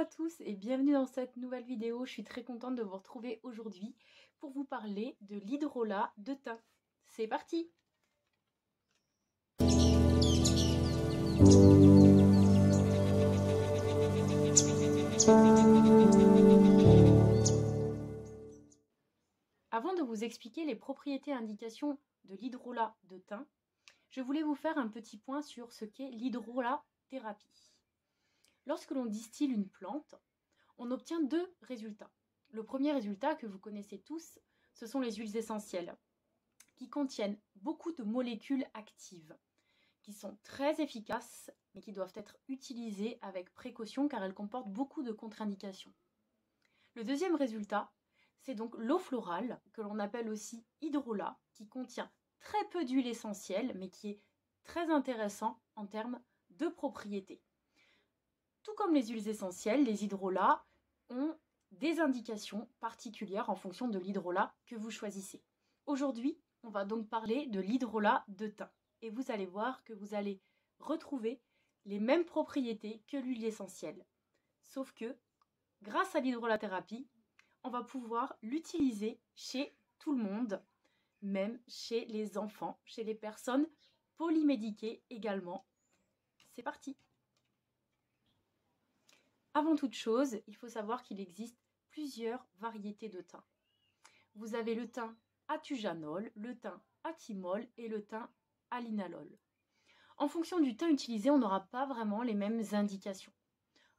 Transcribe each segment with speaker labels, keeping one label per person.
Speaker 1: à tous et bienvenue dans cette nouvelle vidéo. Je suis très contente de vous retrouver aujourd'hui pour vous parler de l'hydrolat de thym. C'est parti! Avant de vous expliquer les propriétés et indications de l'hydrolat de thym, je voulais vous faire un petit point sur ce qu'est l'hydrolathérapie. Lorsque l'on distille une plante, on obtient deux résultats. Le premier résultat que vous connaissez tous, ce sont les huiles essentielles, qui contiennent beaucoup de molécules actives, qui sont très efficaces, mais qui doivent être utilisées avec précaution car elles comportent beaucoup de contre-indications. Le deuxième résultat, c'est donc l'eau florale, que l'on appelle aussi hydrolat, qui contient très peu d'huile essentielle, mais qui est très intéressant en termes de propriétés. Tout comme les huiles essentielles, les hydrolats ont des indications particulières en fonction de l'hydrolat que vous choisissez. Aujourd'hui, on va donc parler de l'hydrolat de thym. Et vous allez voir que vous allez retrouver les mêmes propriétés que l'huile essentielle. Sauf que, grâce à l'hydrolathérapie, on va pouvoir l'utiliser chez tout le monde, même chez les enfants, chez les personnes polymédiquées également. C'est parti! Avant toute chose, il faut savoir qu'il existe plusieurs variétés de thym. Vous avez le thym athujanol, le thym athymol et le thym allinalol. En fonction du thym utilisé, on n'aura pas vraiment les mêmes indications.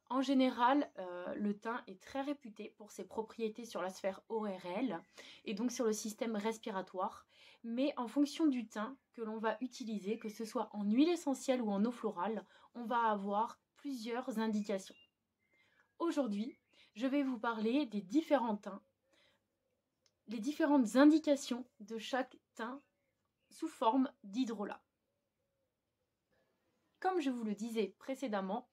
Speaker 1: En général, le thym est très réputé pour ses propriétés sur la sphère ORL et donc sur le système respiratoire. Mais en fonction du thym que l'on va utiliser, que ce soit en huile essentielle ou en eau florale, on va avoir plusieurs indications. Aujourd'hui, je vais vous parler des différents thym, les différentes indications de chaque thym sous forme d'hydrolat. Comme je vous le disais précédemment,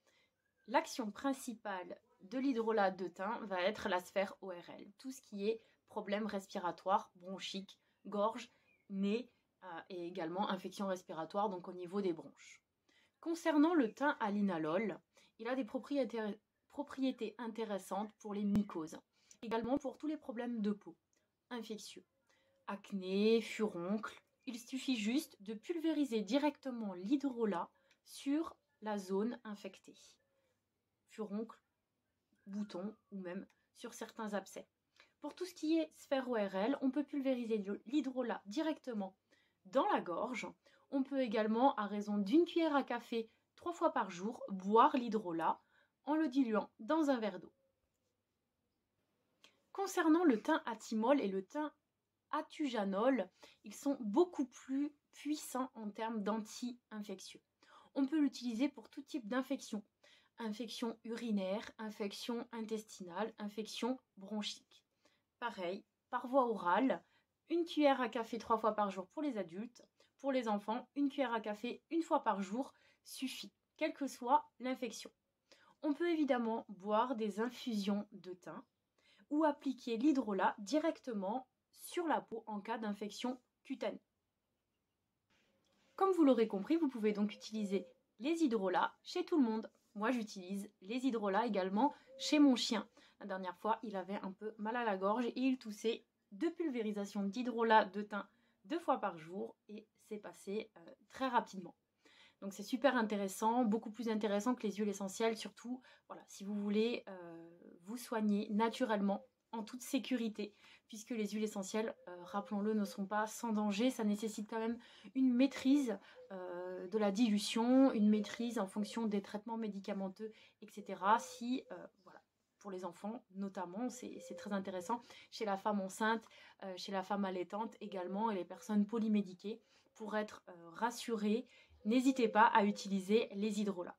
Speaker 1: l'action principale de l'hydrolat de thym va être la sphère ORL, tout ce qui est problèmes respiratoires, bronchiques, gorge, nez et également infections respiratoires, donc au niveau des bronches. Concernant le thym allinalol, il a des propriétés intéressantes pour les mycoses, également pour tous les problèmes de peau infectieux, acné, furoncles. Il suffit juste de pulvériser directement l'hydrolat sur la zone infectée, furoncles, boutons ou même sur certains abcès. Pour tout ce qui est sphère ORL, on peut pulvériser l'hydrolat directement dans la gorge. On peut également, à raison d'une cuillère à café 3 fois par jour, boire l'hydrolat en le diluant dans un verre d'eau. Concernant le thym athymol et le thym athujanol, ils sont beaucoup plus puissants en termes d'anti-infectieux. On peut l'utiliser pour tout type d'infection. Infection urinaire, infection intestinale, infection bronchique. Pareil, par voie orale, une cuillère à café 3 fois par jour pour les adultes. Pour les enfants, une cuillère à café 1 fois par jour suffit, quelle que soit l'infection. On peut évidemment boire des infusions de thym ou appliquer l'hydrolat directement sur la peau en cas d'infection cutanée. Comme vous l'aurez compris, vous pouvez donc utiliser les hydrolats chez tout le monde. Moi, j'utilise les hydrolats également chez mon chien. La dernière fois, il avait un peu mal à la gorge et il toussait. De pulvérisation d'hydrolat de thym 2 fois par jour et c'est passé très rapidement. Donc c'est super intéressant, beaucoup plus intéressant que les huiles essentielles, surtout voilà, si vous voulez vous soigner naturellement en toute sécurité, puisque les huiles essentielles, rappelons-le, ne sont pas sans danger. Ça nécessite quand même une maîtrise de la dilution, une maîtrise en fonction des traitements médicamenteux, etc. Si, voilà, pour les enfants notamment, c'est très intéressant. Chez la femme enceinte, chez la femme allaitante également, et les personnes polymédiquées, pour être rassurées, n'hésitez pas à utiliser les hydrolats.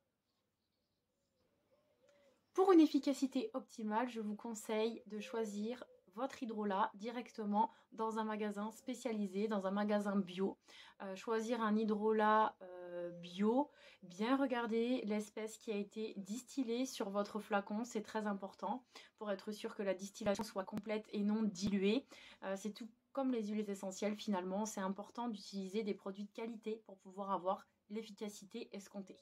Speaker 1: Pour une efficacité optimale, je vous conseille de choisir votre hydrolat directement dans un magasin spécialisé, dans un magasin bio. Choisir un hydrolat bio, bien regarder l'espèce qui a été distillée sur votre flacon, c'est très important pour être sûr que la distillation soit complète et non diluée. C'est tout comme les huiles essentielles finalement, c'est important d'utiliser des produits de qualité pour pouvoir avoir l'efficacité escomptée.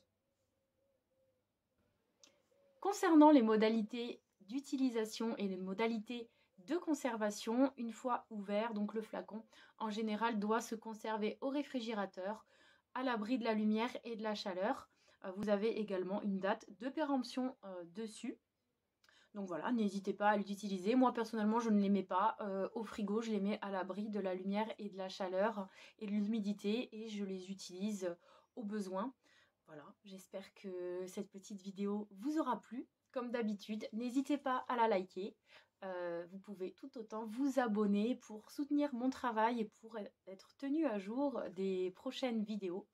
Speaker 1: Concernant les modalités d'utilisation et les modalités de conservation, une fois ouvert, donc le flacon en général doit se conserver au réfrigérateur, à l'abri de la lumière et de la chaleur. Vous avez également une date de péremption dessus. Donc voilà, n'hésitez pas à l'utiliser. Moi personnellement, je ne les mets pas au frigo, je les mets à l'abri de la lumière et de la chaleur et de l'humidité et je les utilise au besoin. Voilà, j'espère que cette petite vidéo vous aura plu. Comme d'habitude, n'hésitez pas à la liker. Vous pouvez tout autant vous abonner pour soutenir mon travail et pour être tenu à jour des prochaines vidéos.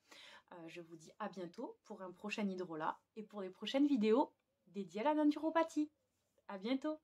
Speaker 1: Je vous dis à bientôt pour un prochain hydrolat et pour les prochaines vidéos dédiées à la naturopathie. À bientôt!